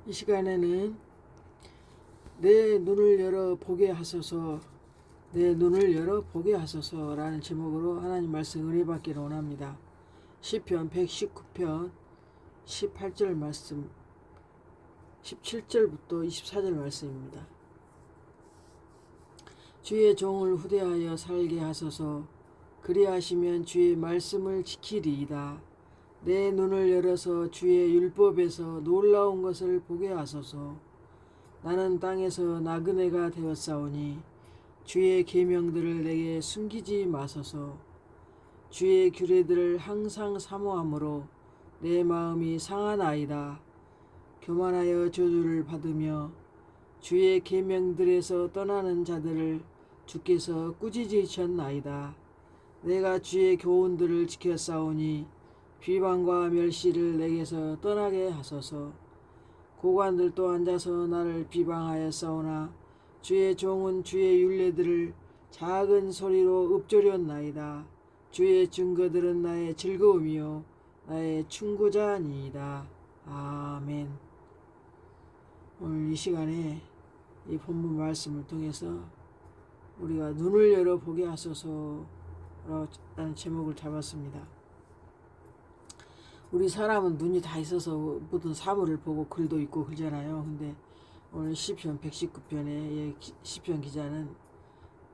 이 시간에는 내 눈을 열어 보게 하소서, 내 눈을 열어 보게 하소서라는 제목으로 하나님 말씀 은혜 받기를 원합니다. 시편 119편 18절 말씀, 17절부터 24절 말씀입니다. 주의 종을 후대하여 살게 하소서. 그리하시면 주의 말씀을 지키리이다. 내 눈을 열어서 주의 율법에서 놀라운 것을 보게 하소서. 나는 땅에서 나그네가 되었사오니 주의 계명들을 내게 숨기지 마소서. 주의 규례들을 항상 사모함으로 내 마음이 상하나이다. 교만하여 저주를 받으며 주의 계명들에서 떠나는 자들을 주께서 꾸짖으셨나이다. 내가 주의 교훈들을 지켰사오니 비방과 멸시를 내게서 떠나게 하소서. 고관들도 앉아서 나를 비방하였사오나 주의 종은 주의 율례들을 작은 소리로 읊조렸나이다. 주의 증거들은 나의 즐거움이요 나의 충고자니이다. 아멘. 오늘 이 시간에 이 본문 말씀을 통해서 우리가 눈을 열어 보게 하소서라는 제목을 잡았습니다. 우리 사람은 눈이 다 있어서 모든 사물을 보고 글도 읽고 그러잖아요. 근데 오늘 시편 119편의 시편 기자는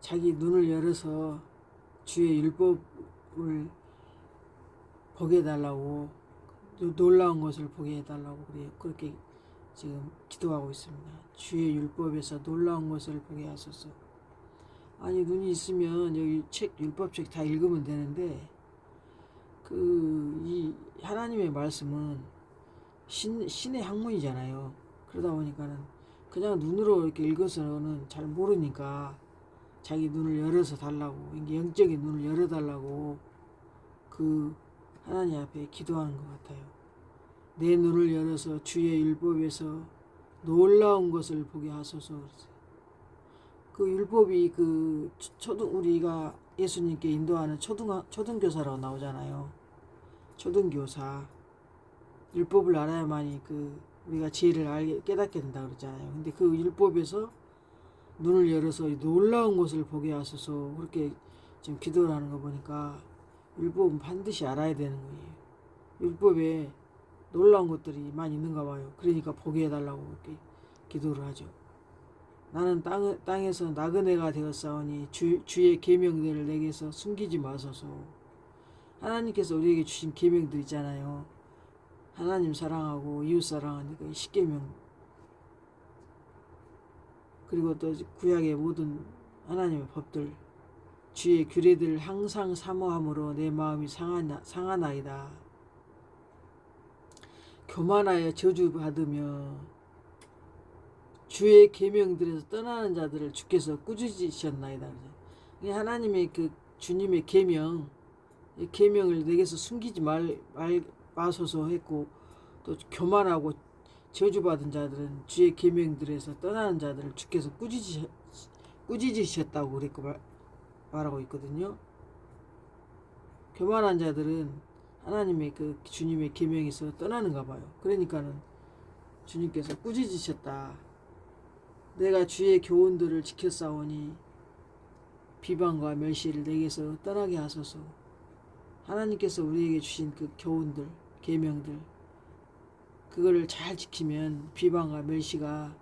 자기 눈을 열어서 주의 율법을 보게 해달라고, 놀라운 것을 보게 해달라고 그렇게 지금 기도하고 있습니다. 주의 율법에서 놀라운 것을 보게 하소서. 아니, 눈이 있으면 여기 율법책 다 읽으면 되는데 이 하나님의 말씀은 신의 학문이잖아요. 그러다 보니까는 그냥 눈으로 이렇게 읽어서는 잘 모르니까 자기 눈을 열어서 달라고, 영적인 눈을 열어달라고 하나님 앞에 기도하는 것 같아요. 내 눈을 열어서 주의 율법에서 놀라운 것을 보게 하소서. 그 율법이 우리가 예수님께 인도하는 초등교사라고 나오잖아요. 초등교사. 율법을 알아야만이 우리가 지혜를 깨닫게 된다 그러잖아요. 근데 그 율법에서 눈을 열어서 놀라운 것을 보게 하소서, 그렇게 지금 기도를 하는 거 보니까 율법은 반드시 알아야 되는 거예요. 율법에 놀라운 것들이 많이 있는가 봐요. 그러니까 보게 해달라고 이렇게 기도를 하죠. 나는 땅에서 나그네가 되었사오니 주의 계명들을 내게서 숨기지 마소서. 하나님께서 우리에게 주신 계명들 있잖아요. 하나님 사랑하고 이웃 사랑하는 그 10계명, 그리고 또 구약의 모든 하나님의 법들, 주의 규례들을 항상 사모함으로 내 마음이 상하나이다. 교만하여 저주받으며 주의 계명들에서 떠나는 자들을 주께서 꾸짖으셨나이다. 하나님의 주님의 계명, 계명을 내게서 숨기지 마소서 했고, 또 교만하고 저주받은 자들은 주의 계명들에서 떠나는 자들을 주께서 꾸짖으셨다고 그렇게 말하고 있거든요. 교만한 자들은 하나님의 주님의 계명에서 떠나는가 봐요. 그러니까는 주님께서 꾸짖으셨다. 내가 주의 교훈들을 지켰사오니 비방과 멸시를 내게서 떠나게 하소서. 하나님께서 우리에게 주신 그 교훈들, 계명들, 그거를 잘 지키면 비방과 멸시가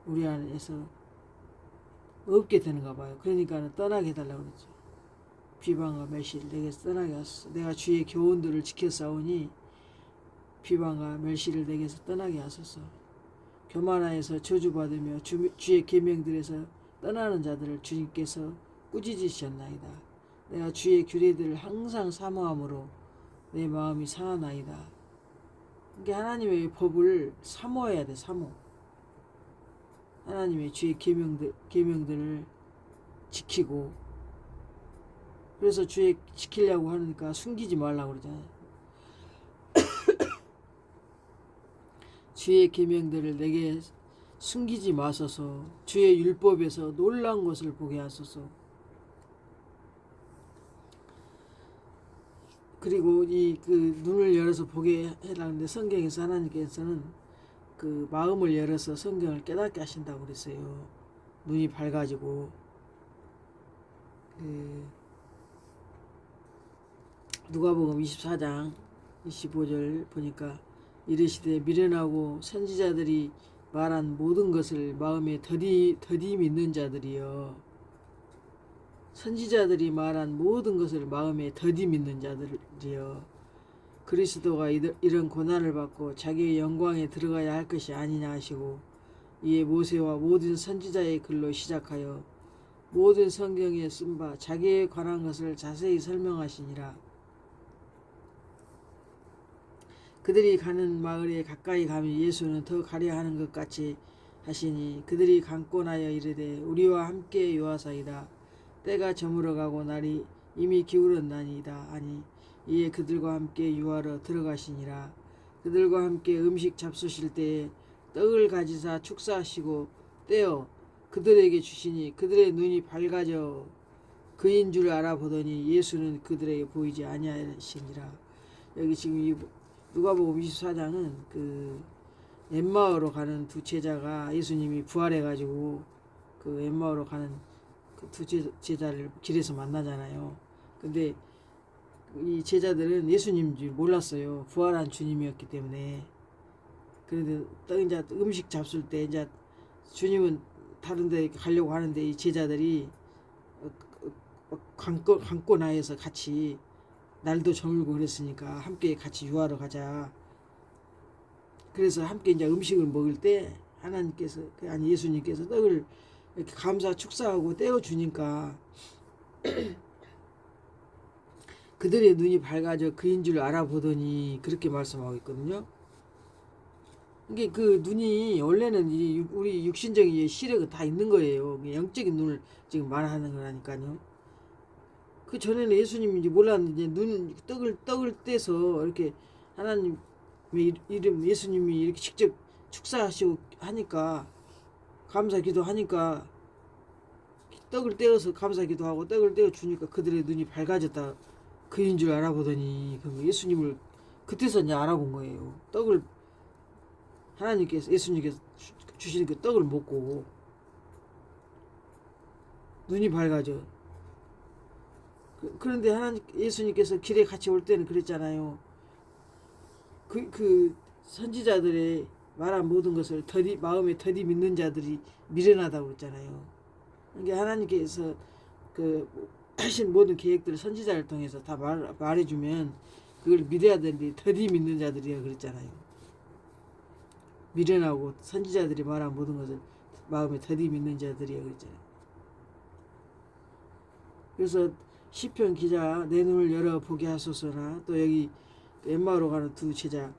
우리 안에서 없게 되는가 봐요. 그러니까 떠나게 해달라고 그러죠. 비방과 멸시를 내게서 떠나게 하소서. 내가 주의 교훈들을 지켰사오니 비방과 멸시를 내게서 떠나게 하소서. 교만하여서 저주받으며 주의 계명들에서 떠나는 자들을 주님께서 꾸짖으셨나이다. 내가 주의 규례들을 항상 사모함으로 내 마음이 상하나이다. 이게 하나님의 법을 사모해야 돼. 사모. 하나님의 주의 계명들을 지키고, 그래서 주의 지키려고 하니까 숨기지 말라고 그러잖아요. 주의 계명들을 내게 숨기지 마소서. 주의 율법에서 놀라운 것을 보게 하소서. 그리고 눈을 열어서 보게 해라는데, 성경에서 하나님께서는 그 마음을 열어서 성경을 깨닫게 하신다고 그랬어요. 눈이 밝아지고. 그 누가복음 24장 25절 보니까 이르시되 미련하고 선지자들이 말한 모든 것을 마음에 더디 믿는 자들이여. 선지자들이 말한 모든 것을 마음에 더디 믿는 자들이여. 그리스도가 이런 고난을 받고 자기의 영광에 들어가야 할 것이 아니냐 하시고, 이에 모세와 모든 선지자의 글로 시작하여 모든 성경에 쓴 바 자기에 관한 것을 자세히 설명하시니라. 그들이 가는 마을에 가까이 가면 예수는 더 가려 하는 것 같이 하시니 그들이 강권하여 이르되 우리와 함께 요하사이다. 때가 저물어가고 날이 이미 기울었나이다 하니, 이에 그들과 함께 유하러 들어가시니라. 그들과 함께 음식 잡수실 때에 떡을 가지사 축사하시고 떼어 그들에게 주시니 그들의 눈이 밝아져 그인 줄 알아보더니 예수는 그들에게 보이지 아니하시니라. 여기 지금 이 누가복음 24장은 그 엠마오로 가는 두 제자가 예수님이 부활해가지고 그 엠마오로 가는 그 두 제자를 길에서 만나잖아요. 근데 이 제자들은 예수님인 줄 몰랐어요. 부활한 주님이었기 때문에. 그런데 또 이제 음식 잡술 때 이제 주님은 다른 데 가려고 하는데 이 제자들이 강권하여서 같이 날도 저물고 그랬으니까 함께 같이 유하러 가자. 그래서 함께 이제 음식을 먹을 때 하나님께서 아니 예수님께서 떡을 이렇게 감사 축사하고 떼어 주니까 그들의 눈이 밝아져 그인 줄 알아보더니 그렇게 말씀하고 있거든요. 이게 그 눈이 원래는 우리 육신적인 시력은 다 있는 거예요. 영적인 눈을 지금 말하는 거라니까요. 그 전에는 예수님인지 몰랐는데 떡을 떼서 이렇게 하나님의 이름 예수님이 이렇게 직접 축사하시고 하니까 감사기도 하니까 떡을 떼어서 감사기도 하고 떡을 떼어 주니까 그들의 눈이 밝아졌다. 그인 줄 알아보더니 예수님을 그때서 이제 알아본 거예요. 떡을 하나님께서 예수님께서 주시는 그 떡을 먹고 눈이 밝아져. 그런데 예수님께서 길에 같이 올 때는 그랬잖아요. 그 선지자들의 말한 모든 것을 마음에 더디 믿는 자들이 미련하다고 했잖아요. 이게 하나님께서 그 하신 모든 계획들을 선지자를 통해서 다 말해주면 그걸 믿어야 되는데 더디 믿는 자들이라 그랬잖아요. 미련하고 선지자들이 말한 모든 것을 마음에 더디 믿는 자들이라 그랬잖아요. 그래서 시편 기자 내 눈을 열어 보게 하소서나 또 여기 엠마오로 가는 두 제자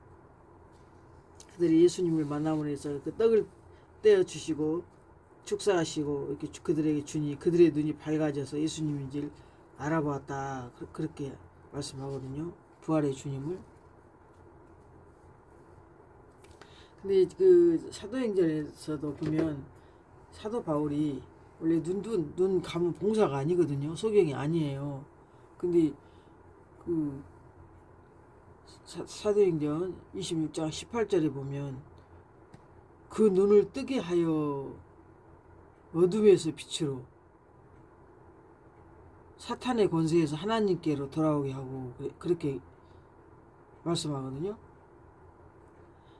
그들이 예수님을 만남으로 해서 그 떡을 떼어 주시고 축사하시고 이렇게 그들에게 주니 그들의 눈이 밝아져서 예수님인지를 알아보았다. 그렇게 말씀하거든요. 부활의 주님을. 근데 그 사도행전에서도 보면 사도 바울이 원래 눈 감은 봉사가 아니거든요. 소경이 아니에요. 근데 그 사도행전 26장 18절에 보면 그 눈을 뜨게 하여 어둠에서 빛으로 사탄의 권세에서 하나님께로 돌아오게 하고 그렇게 말씀하거든요.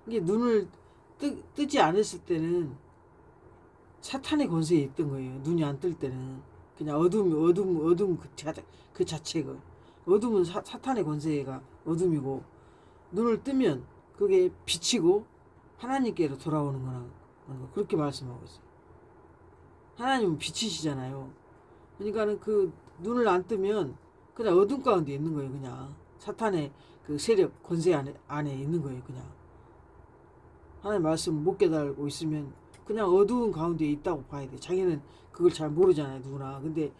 이게 눈을 뜨지 않았을 때는 사탄의 권세에 있던 거예요. 눈이 안 뜰 때는 그냥 어둠 그 자체가 어둠은 사탄의 권세가 어둠이고 눈을 뜨면 그게 빛이고 하나님께로 돌아오는 거라는 거 그렇게 말씀하고 있어요. 하나님은 빛이시잖아요. 그러니까는 그 눈을 안 뜨면 그냥 어둠 가운데 있는 거예요. 그냥 사탄의 그 세력 권세 안에 있는 거예요. 그냥 하나님 말씀을 못 깨달고 있으면 그냥 어두운 가운데 있다고 봐야 돼. 자기는 그걸 잘 모르잖아요. 누구나. 근데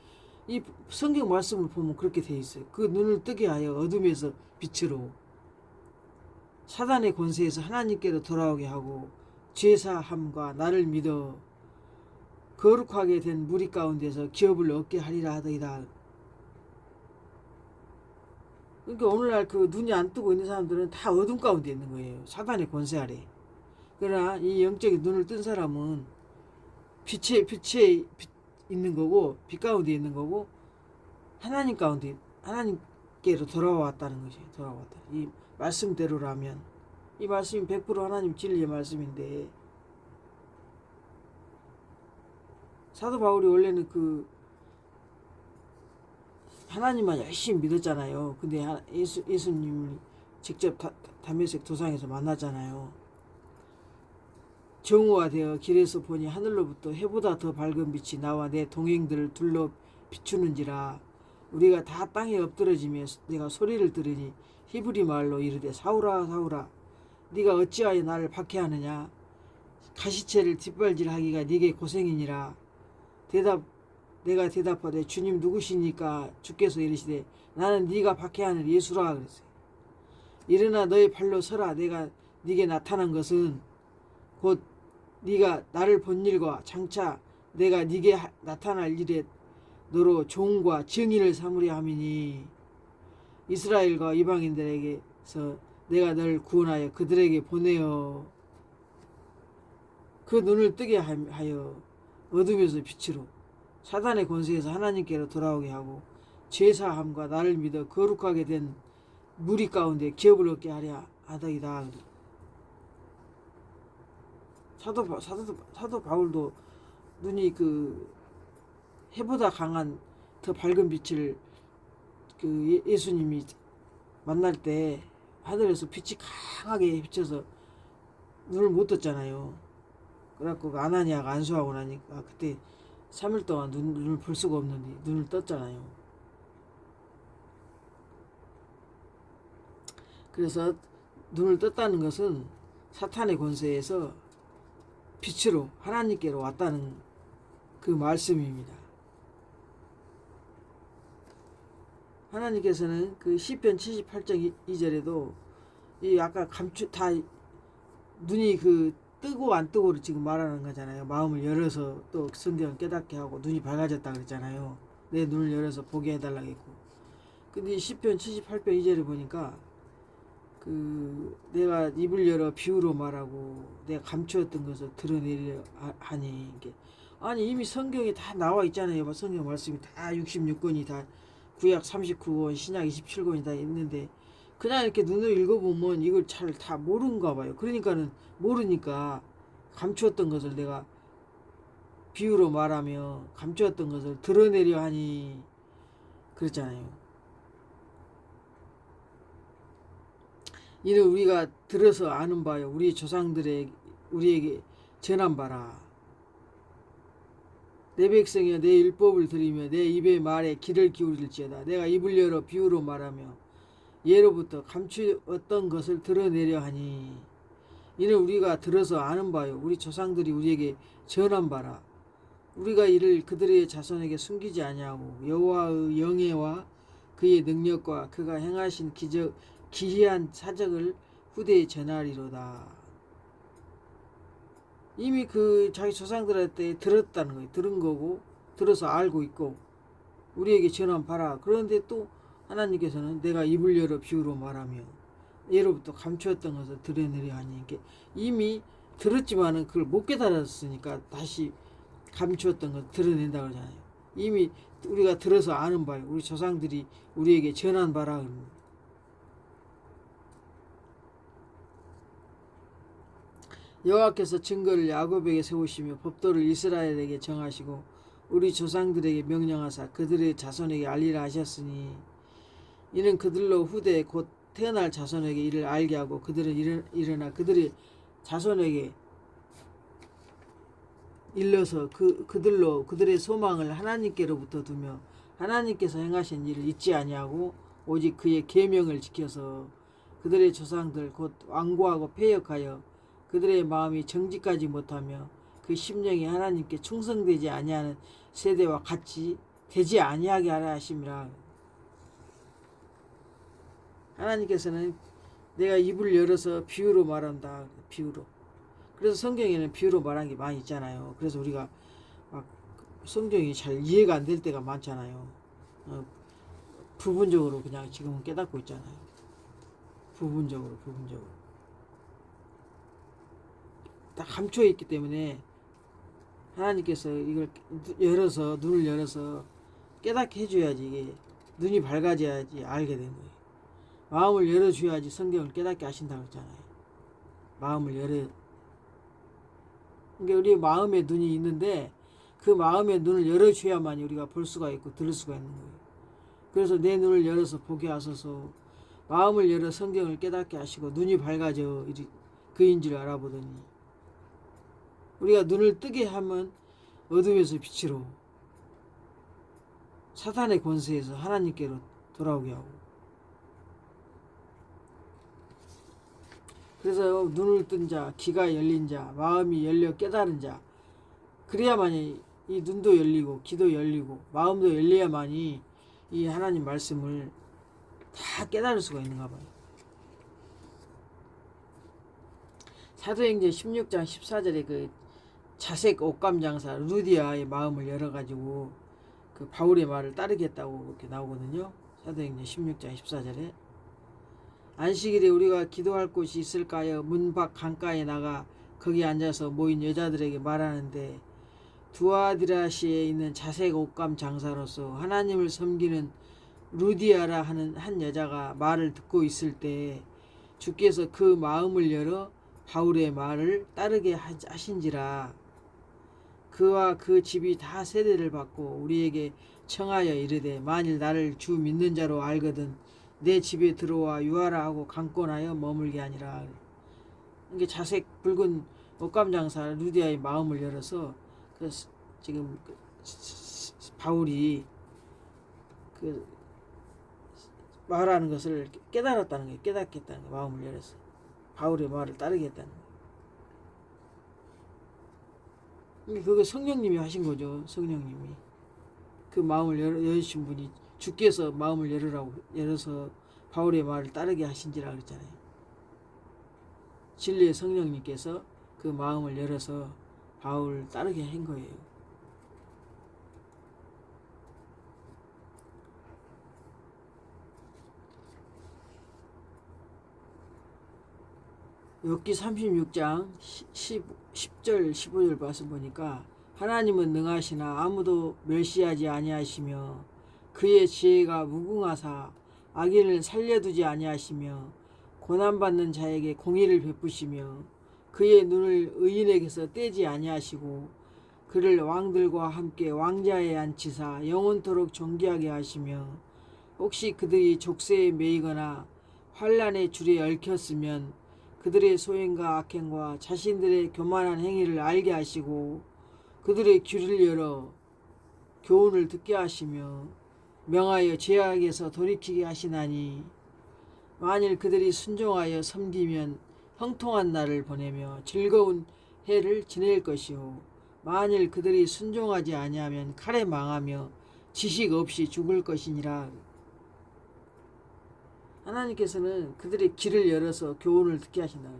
이 성경 말씀을 보면 그렇게 돼 있어요. 그 눈을 뜨게 하여 어둠에서 빛으로 사단의 권세에서 하나님께로 돌아오게 하고 죄사함과 나를 믿어 거룩하게 된 무리 가운데서 기업을 얻게 하리라 하더이다. 그러니까 오늘날 그 눈이 안 뜨고 있는 사람들은 다 어둠 가운데 있는 거예요. 사단의 권세 아래. 그러나 이 영적인 눈을 뜬 사람은 빛에 있는 거고, 빛 가운데 있는 거고, 하나님 가운데, 하나님께로 돌아왔다는 것이, 돌아왔다. 이 말씀대로라면, 이 말씀이 100% 하나님 진리의 말씀인데, 사도 바울이 원래는 그 하나님만 열심히 믿었잖아요. 근데 예수님을 직접 다메섹 도상에서 만나잖아요. 정오가 되어 길에서 보니 하늘로부터 해보다 더 밝은 빛이 나와 내 동행들을 둘러 비추는지라. 우리가 다 땅에 엎드러지며 내가 소리를 들으니 히브리 말로 이르되 사울아 사울아 네가 어찌하여 나를 박해하느냐. 가시체를 뒷발질하기가 네게 고생이니라. 내가 대답하되 주님 누구시니까. 주께서 이르시되 나는 네가 박해하는 예수라 그랬어요. 일어나 너의 발로 서라. 내가 네게 나타난 것은 곧 네가 나를 본 일과 장차 내가 네게 나타날 일에 너로 종과 증인을 삼으려 함이니 이스라엘과 이방인들에게서 내가 너를 구원하여 그들에게 보내어 그 눈을 뜨게 하여 어둠에서 빛으로 사단의 권세에서 하나님께로 돌아오게 하고 죄사함과 나를 믿어 거룩하게 된 무리 가운데 기업을 얻게 하려 하더이다. 사도 바울도 눈이 그 해보다 강한 더 밝은 빛을 그 예수님이 만날 때 하늘에서 빛이 강하게 비쳐서 눈을 못 떴잖아요. 그래갖고 아나니아가 안수하고 나니까 그때 3일 동안 눈을 볼 수가 없는데 눈을 떴잖아요. 그래서 눈을 떴다는 것은 사탄의 권세에서 빛으로 하나님께로 왔다는 그 말씀입니다. 하나님께서는 그 시편 78장 2절에도 이 아까 다 눈이 그 뜨고 안 뜨고를 지금 말하는 거잖아요. 마음을 열어서 또 성경을 깨닫게 하고 눈이 밝아졌다 그랬잖아요. 내 눈을 열어서 보게 해달라고 했고. 근데 이 시편 78편 2절에 보니까 그 내가 입을 열어 비유로 말하고 내가 감추었던 것을 드러내려 하니 이게 아니 이미 성경에 다 나와 있잖아요. 성경 말씀이 다 66권이 다 구약 39권 신약 27권이 다 있는데 그냥 이렇게 눈을 읽어보면 이걸 잘 다 모르는가 봐요. 그러니까는 모르니까 감추었던 것을 내가 비유로 말하며 감추었던 것을 드러내려 하니 그랬잖아요. 이는 우리가 들어서 아는 바요. 우리 우리에게 전한 바라. 내 백성이여 내 율법을 들으며 내 입의 말에 귀를 기울일지어다. 내가 입을 열어 비유로 말하며 예로부터 감추었던 것을 드러내려 하니 이는 우리가 들어서 아는 바요. 우리 조상들이 우리에게 전한 바라. 우리가 이를 그들의 자손에게 숨기지 아니하고 여호와의 영예와 그의 능력과 그가 행하신 기이한 사적을 후대에 전하리로다. 이미 그 자기 조상들한테 들었다는 거예요. 들은 거고 들어서 알고 있고 우리에게 전한 바라. 그런데 또 하나님께서는 내가 입을 열어 비유로 말하며 예로부터 감추었던 것을 드러내려 하니 이게 이미 들었지만은 그걸 못 깨달았으니까 다시 감추었던 것을 드러낸다 그러잖아요. 이미 우리가 들어서 아는 바요. 우리 조상들이 우리에게 전한 바라. 여호와께서 증거를 야곱에게 세우시며 법도를 이스라엘에게 정하시고 우리 조상들에게 명령하사 그들의 자손에게 알리라 하셨으니 이는 그들로 후대 곧 태어날 자손에게 이를 알게 하고 그들은 일어나 그들의 자손에게 일러서 그들로 그들의 소망을 하나님께로부터 두며 하나님께서 행하신 일을 잊지 아니하고 오직 그의 계명을 지켜서 그들의 조상들 곧 완고하고 패역하여 그들의 마음이 정직하지 못하며 그 심령이 하나님께 충성되지 아니하는 세대와 같이 되지 아니하게 하라 하심이라. 하나님께서는 내가 입을 열어서 비유로 말한다. 비유로. 그래서 성경에는 비유로 말한 게 많이 있잖아요. 그래서 우리가 막 성경이 잘 이해가 안 될 때가 많잖아요. 부분적으로 그냥 지금은 깨닫고 있잖아요. 부분적으로. 다 감춰 있기 때문에 하나님께서 이걸 열어서 눈을 열어서 깨닫게 해줘야지 이게 눈이 밝아져야지 알게 되는 거예요. 마음을 열어줘야지 성경을 깨닫게 하신다고 했잖아요. 마음을 열어. 그러니까 우리 마음에 눈이 있는데 그 마음의 눈을 열어줘야만 우리가 볼 수가 있고 들을 수가 있는 거예요. 그래서 내 눈을 열어서 보게 하소서. 마음을 열어 성경을 깨닫게 하시고 눈이 밝아져 그인 줄 알아보더니 우리가 눈을 뜨게 하면 어둠에서 빛으로 사탄의 권세에서 하나님께로 돌아오게 하고 그래서 눈을 뜬 자, 귀가 열린 자, 마음이 열려 깨달은 자 그래야만이 이 눈도 열리고 귀도 열리고 마음도 열려야만이 이 하나님 말씀을 다 깨달을 수가 있는가 봐요. 사도행전 16장 14절에 그 자색 옷감장사 루디아의 마음을 열어가지고 그 바울의 말을 따르겠다고 이렇게 나오거든요. 사도행전 16장 14절에 안식일에 우리가 기도할 곳이 있을까요? 문 밖 강가에 나가 거기 앉아서 모인 여자들에게 말하는데 두아디라시에 있는 자색 옷감 장사로서 하나님을 섬기는 루디아라 하는 한 여자가 말을 듣고 있을 때 주께서 그 마음을 열어 바울의 말을 따르게 하신지라. 그와 그 집이 다 세례를 받고 우리에게 청하여 이르되 만일 나를 주 믿는 자로 알거든 내 집에 들어와 유하라 하고 강권하여 머물게 하니라. 이게 자색 붉은 옷감 장사 루디아의 마음을 열어서 지금 바울이 그 말하는 것을 깨달았다는 거예요. 깨닫겠다는 거예요. 마음을 열어서 바울의 말을 따르겠다는 거예요. 그거 성령님이 하신 거죠. 성령님이 그 마음을 열으신 분이 주께서 마음을 열어서 바울의 말을 따르게 하신지라 그랬잖아요. 진리의 성령님께서 그 마음을 열어서 바울을 따르게 한 거예요. 욥기 36장 10절 15절 말씀 보니까 하나님은 능하시나 아무도 멸시하지 아니하시며 그의 지혜가 무궁하사 악인을 살려두지 아니하시며 고난받는 자에게 공의를 베푸시며 그의 눈을 의인에게서 떼지 아니하시고 그를 왕들과 함께 왕자에 앉히사 영원토록 존귀하게 하시며 혹시 그들이 족쇄에 매이거나 환난의 줄에 얽혔으면 그들의 소행과 악행과 자신들의 교만한 행위를 알게 하시고 그들의 귀를 열어 교훈을 듣게 하시며 명하여 죄악에서 돌이키게 하시나니 만일 그들이 순종하여 섬기면 형통한 날을 보내며 즐거운 해를 지낼 것이요 만일 그들이 순종하지 아니하면 칼에 망하며 지식 없이 죽을 것이니라. 하나님께서는 그들의 귀를 열어서 교훈을 듣게 하신다.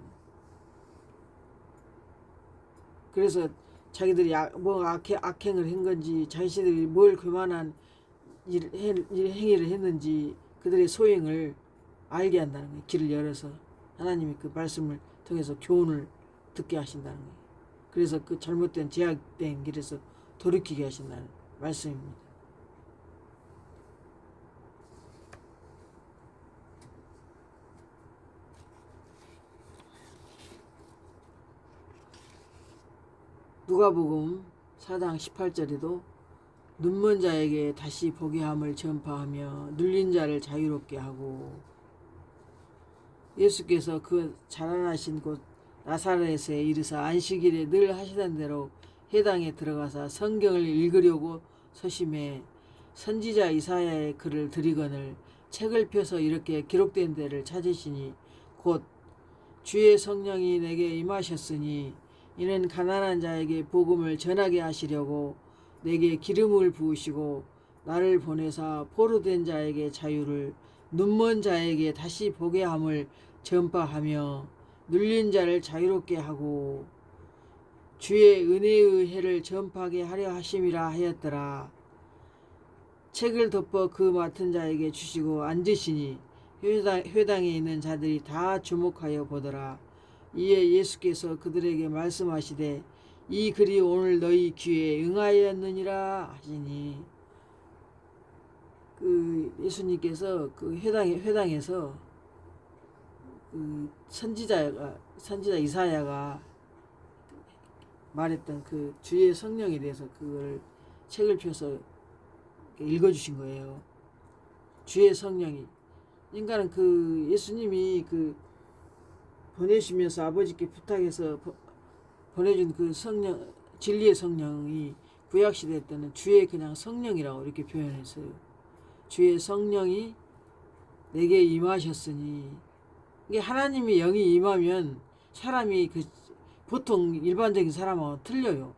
그래서 자기들이 악행을 한 건지 자신들이 뭘 그만한 행위를 했는지 그들의 소행을 알게 한다는 거예요. 귀를 열어서 하나님이 그 말씀을 통해서 교훈을 듣게 하신다는 거예요. 그래서 그 잘못된 제약된 길에서 돌이키게 하신다는 말씀입니다. 누가복음 4장 18절에도 눈먼 자에게 다시 보게 함을 전파하며 눌린 자를 자유롭게 하고 예수께서 그 자라나신 곳 나사렛에 이르사 안식일에 늘 하시던 대로 회당에 들어가사 성경을 읽으려고 서심해 선지자 이사야의 글을 들이거늘 책을 펴서 이렇게 기록된 데를 찾으시니 곧 주의 성령이 내게 임하셨으니 이는 가난한 자에게 복음을 전하게 하시려고 내게 기름을 부으시고 나를 보내사 포로된 자에게 자유를 눈먼 자에게 다시 보게 함을 전파하며 눌린 자를 자유롭게 하고 주의 은혜의 해를 전파하게 하려 하심이라 하였더라. 책을 덮어 그 맡은 자에게 주시고 앉으시니 회당에 있는 자들이 다 주목하여 보더라. 이에 예수께서 그들에게 말씀하시되 이 글이 오늘 너희 귀에 응하였느니라 하시니, 그 예수님께서 그 회당에서 그 선지자 이사야가 말했던 그 주의 성령에 대해서 그걸 책을 펴서 읽어주신 거예요. 주의 성령이, 그러니까는 그 예수님이 그 보내시면서 아버지께 부탁해서 보내준 그 성령, 진리의 성령이 구약시대 때는 주의 그냥 성령이라고 이렇게 표현했어요. 주의 성령이 내게 임하셨으니, 이게 하나님의 영이 임하면 사람이 그 보통 일반적인 사람하고 틀려요.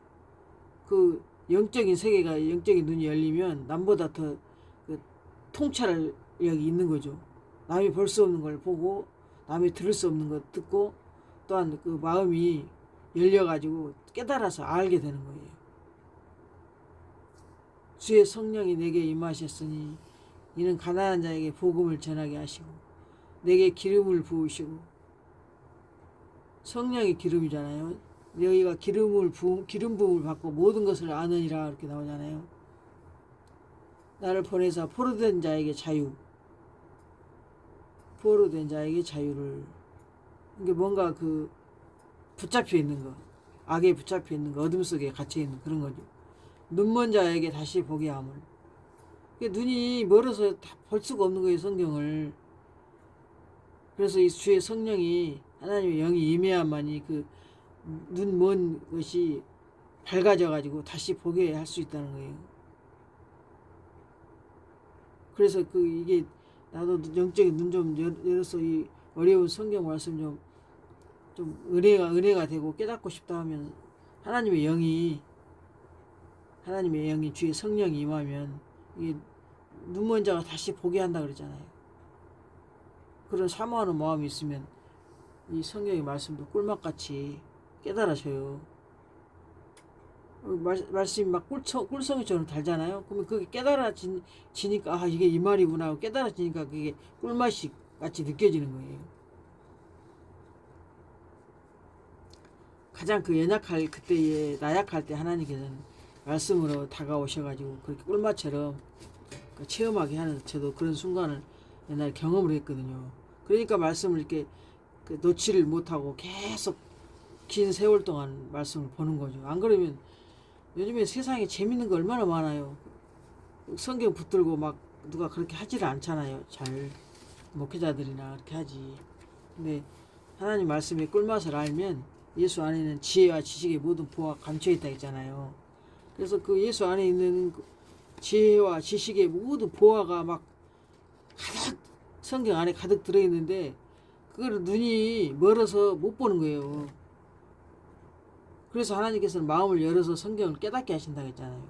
그 영적인 세계가, 영적인 눈이 열리면 남보다 더 그 통찰력이 있는 거죠. 남이 볼 수 없는 걸 보고 남이 들을 수 없는 걸 듣고, 또한 그 마음이 열려가지고 깨달아서 알게 되는 거예요. 주의 성령이 내게 임하셨으니 이는 가난한 자에게 복음을 전하게 하시고 내게 기름을 부으시고, 성령이 기름이잖아요. 너희가 기름 부음을 받고 모든 것을 아느니라 이렇게 나오잖아요. 나를 보내사 포로된 자에게 자유를, 이게 뭔가 그 붙잡혀 있는 거, 악에 붙잡혀 있는 거, 어둠 속에 갇혀 있는 그런 거죠. 눈먼 자에게 다시 보게 함을. 눈이 멀어서 다 볼 수가 없는 거예요, 성경을. 그래서 이 주의 성령이, 하나님의 영이 임해야만이 그 눈 먼 것이 밝아져 가지고 다시 보게 할 수 있다는 거예요. 그래서 그 이게 나도 영적인 눈 좀 열어서 이 어려운 성경 말씀 좀 은혜가 되고 깨닫고 싶다 하면, 하나님의 영이 주의 성령이 임하면 이게 눈먼 자가 다시 보게 한다 그러잖아요. 그런 사모하는 마음이 있으면 이 성경의 말씀도 꿀맛같이 깨달아져요. 말씀이 막 꿀송이처럼 달잖아요. 그러면 그게 깨달아지니까, 아, 이게 이 말이구나 하고 깨달아지니까 그게 꿀맛이 같이 느껴지는 거예요. 가장 그 연약할 그때에, 나약할 때 하나님께서는 말씀으로 다가오셔가지고 그렇게 꿀맛처럼 체험하게 하는, 저도 그런 순간을 옛날에 경험을 했거든요. 그러니까 말씀을 이렇게 놓지를 못하고 계속 긴 세월 동안 말씀을 보는 거죠. 안 그러면 요즘에 세상에 재밌는 거 얼마나 많아요. 성경 붙들고 막 누가 그렇게 하지를 않잖아요. 잘 목회자들이나 그렇게 하지. 근데 하나님 말씀의 꿀맛을 알면 예수 안에는 지혜와 지식의 모든 보화가 감춰 있다 했잖아요. 그래서 그 예수 안에 있는 지혜와 지식의 모든 보화가 막 가득 성경 안에 가득 들어있는데 그걸 눈이 멀어서 못 보는 거예요. 그래서 하나님께서는 마음을 열어서 성경을 깨닫게 하신다고 했잖아요.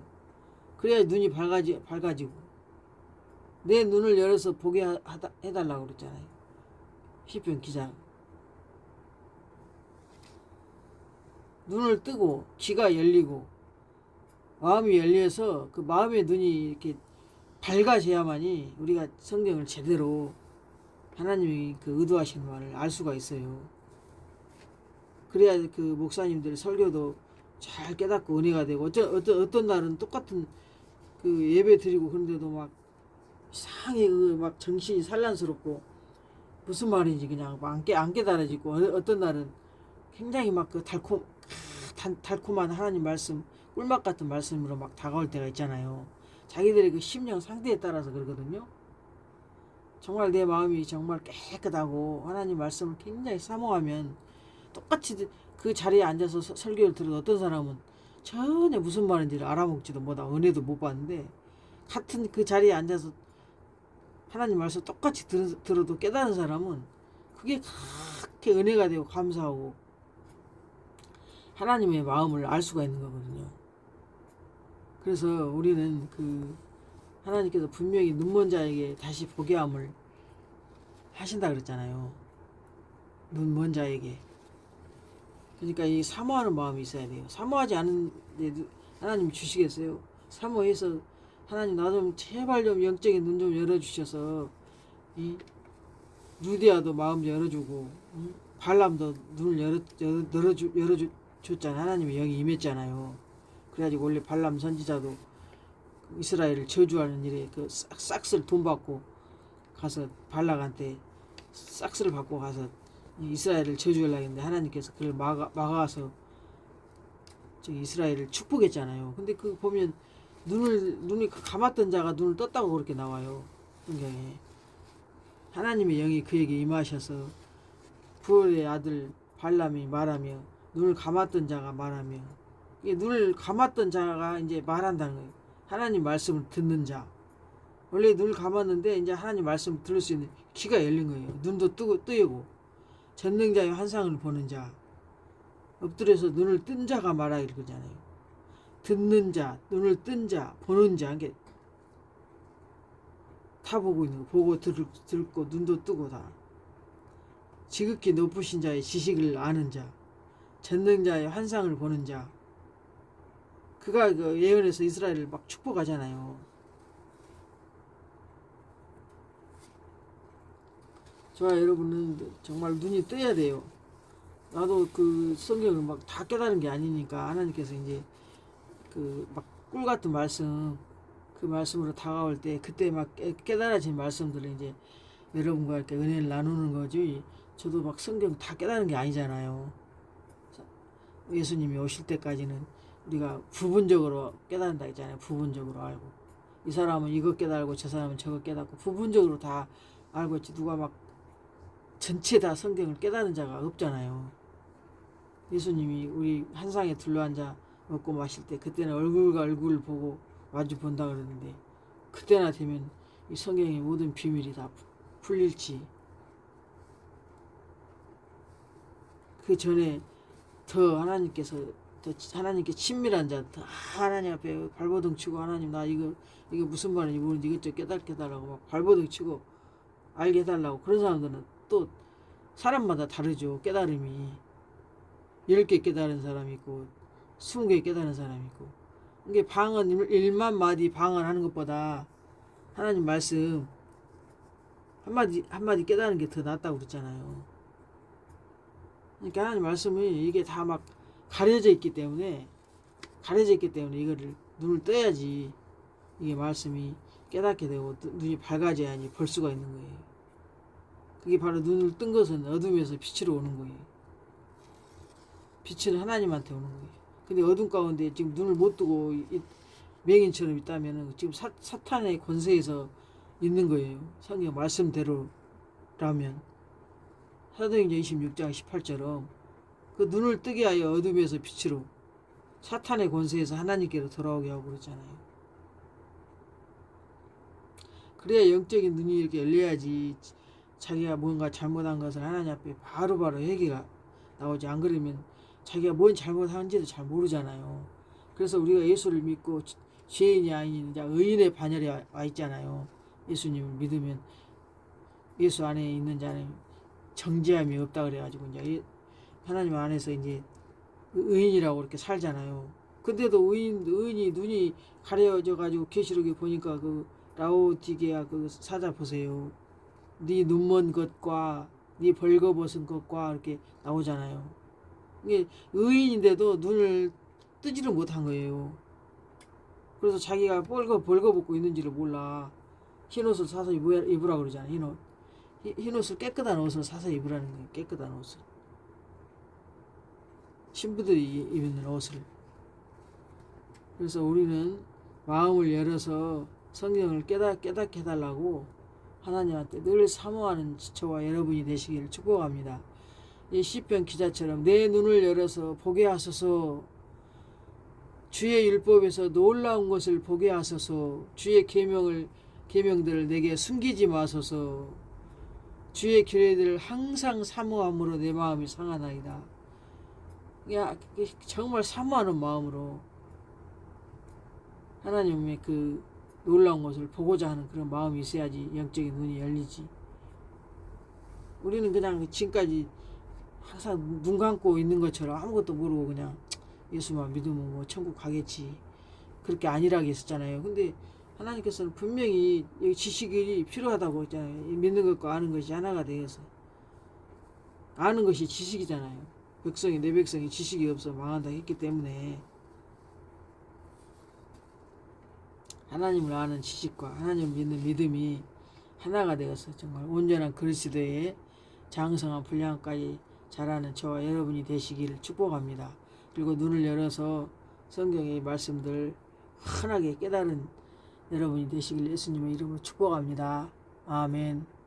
그래야 눈이 밝아지고 내 눈을 열어서 보게 해달라고 그랬잖아요. 시편 기자. 눈을 뜨고 귀가 열리고 마음이 열려서 그 마음의 눈이 이렇게 밝아져야만이 우리가 성경을 제대로 하나님이 그 의도하시는 말을 알 수가 있어요. 그래야 그 목사님들 설교도 잘 깨닫고 은혜가 되고, 어떤 날은 똑같은 그 예배 드리고 그런데도 막 이상하게 막 정신이 산란스럽고 무슨 말인지 그냥 안 깨달아지고, 어떤 날은 굉장히 막 그 달콤한 하나님 말씀, 꿀맛 같은 말씀으로 막 다가올 때가 있잖아요. 자기들의 그 심령 상태에 따라서 그러거든요. 정말 내 마음이 정말 깨끗하고 하나님 말씀을 굉장히 사모하면 똑같이 그 자리에 앉아서 설교를 들은 어떤 사람은 전혀 무슨 말인지를 알아먹지도 못하고 은혜도 못 받는데, 같은 그 자리에 앉아서 하나님 말씀 똑같이 들어도 깨달은 사람은 그게 그렇게 은혜가 되고 감사하고 하나님의 마음을 알 수가 있는 거거든요. 그래서 우리는 그 하나님께서 분명히 눈먼 자에게 다시 보게 함을 하신다 그랬잖아요. 눈먼 자에게. 그러니까 이 사모하는 마음이 있어야 돼요. 사모하지 않은데 하나님이 주시겠어요? 사모해서 하나님 나 좀 제발 좀 영적인 눈 좀 열어주셔서 이 루디아도 마음 열어주고, 발람도 눈을 열어줬잖아요. 하나님의 영이 임했잖아요. 그래가지고 원래 발람 선지자도 이스라엘을 저주하는 일에 그 싹스를 돈 받고 가서 발락한테 싹스를 받고 가서 이스라엘을 저주하려고 했는데 하나님께서 그걸 막아서 저기 이스라엘을 축복했잖아요. 근데 그 보면 눈이 감았던 자가 눈을 떴다고 그렇게 나와요. 성경에. 하나님의 영이 그에게 임하셔서 부올의 아들 발람이 말하며 눈을 감았던 자가 말하며 이게 눈을 감았던 자가 이제 말한다는 거예요. 하나님 말씀을 듣는 자. 원래 눈을 감았는데 이제 하나님 말씀을 들을 수 있는 귀가 열린 거예요. 눈도 뜨고 전능자의 환상을 보는 자. 엎드려서 눈을 뜬 자가 말하 이러잖아요. 듣는 자, 눈을 뜬 자, 보는 자. 이게 다 보고 있는 거. 보고 듣고 눈도 뜨고 다. 지극히 높으신 자의 지식을 아는 자. 전능자의 환상을 보는 자. 그가 그 예언에서 이스라엘을 막 축복하잖아요. 저와 여러분은 정말 눈이 떠야 돼요. 나도 그 성경을 막 다 깨달은 게 아니니까 하나님께서 이제 그 막 꿀 같은 말씀 그 말씀으로 다가올 때 그때 막 깨달아진 말씀들을 이제 여러분과 이렇게 은혜를 나누는 거지. 저도 막 성경 다 깨달은 게 아니잖아요. 예수님이 오실 때까지는 우리가 부분적으로 깨달은다 했잖아요. 부분적으로 알고 이 사람은 이거 깨달고 저 사람은 저거 깨닫고 부분적으로 다 알고 있지. 누가 막 전체 다 성경을 깨달은 자가 없잖아요. 예수님이 우리 한상에 둘러앉아 먹고 마실 때 그때는 얼굴과 얼굴을 보고 마주 본다 그러는데 그때나 되면 이 성경의 모든 비밀이 다 풀릴지. 그 전에 더 하나님께서 더 하나님께 친밀한 자, 더 하나님 앞에 발버둥 치고 하나님 나 이거 무슨 말인지 모르는데 이것저것 깨달라고 막 발버둥 치고 알게 해달라고 그런 사람들은 또 사람마다 다르죠. 깨달음이 10개 깨달은 사람이 있고 20개 깨달은 사람이 있고. 이게 방언 1만 마디 방언하는 것보다 하나님 말씀 한마디 깨달은 게 더 낫다고 그랬잖아요. 그러니까 하나님 말씀이 이게 다 막 가려져 있기 때문에 이거를 눈을 떠야지 이게 말씀이 깨닫게 되고 눈이 밝아져야지 볼 수가 있는 거예요. 그게 바로 눈을 뜬 것은 어둠에서 빛으로 오는 거예요. 빛은 하나님한테 오는 거예요. 근데 어둠 가운데 지금 눈을 못 뜨고 맹인처럼 있다면 지금 사탄의 권세에서 있는 거예요. 성경 말씀대로라면 사도행전 26장 18처럼 그 눈을 뜨게 하여 어둠에서 빛으로 사탄의 권세에서 하나님께로 돌아오게 하고 그러잖아요. 그래야 영적인 눈이 이렇게 열려야지 자기가 뭔가 잘못한 것을 하나님 앞에 바로바로 회개가 나오지. 안 그러면 자기가 뭔 잘못한지도 잘 모르잖아요. 그래서 우리가 예수를 믿고 죄인이 아닌 이제 의인의 반열에 와 있잖아요. 예수님을 믿으면 예수 안에 있는 자는 정죄함이 없다 그래가지고 이제 하나님 안에서 이제 의인이라고 이렇게 살잖아요. 근데도 의인이 눈이 가려져 가지고 계시록에 보니까 그 라오디게아 그 사자 보세요. 네 눈먼 것과 네 벌거벗은 것과 이렇게 나오잖아요. 이게 의인인데도 눈을 뜨지를 못한 거예요. 그래서 자기가 벌거벗고 있는지를 몰라. 흰옷을 사서 입으라 그러잖아요. 흰옷을 깨끗한 옷을 사서 입으라는 거예요. 깨끗한 옷을. 신부들이 입는 옷을. 그래서 우리는 마음을 열어서 성경을 깨닫게 해달라고 하나님한테 늘 사모하는 저와 여러분이 되시기를 축복합니다. 이 시편 기자처럼 내 눈을 열어서 보게 하소서. 주의 율법에서 놀라운 것을 보게 하소서. 주의 계명들을 내게 숨기지 마소서. 주의 규례들을 항상 사모함으로 내 마음이 상하나이다. 정말 사모하는 마음으로 하나님의 그 놀라운 것을 보고자 하는 그런 마음이 있어야지 영적인 눈이 열리지. 우리는 그냥 지금까지 항상 눈 감고 있는 것처럼 아무것도 모르고 그냥 예수만 믿으면 뭐 천국 가겠지 그렇게 안일하게 했었잖아요. 근데 하나님께서는 분명히 여기 지식이 필요하다고 했잖아요. 믿는 것과 아는 것이 하나가 되어서 아는 것이 지식이잖아요. 내 백성이 지식이 없어 망한다 했기 때문에 하나님을 아는 지식과 하나님을 믿는 믿음이 하나가 되어서 정말 온전한 그리스도의 장성한 분량까지 자라는 저와 여러분이 되시기를 축복합니다. 그리고 눈을 열어서 성경의 말씀들 환하게 깨달은 여러분이 되시길 예수님의 이름으로 축복합니다. 아멘.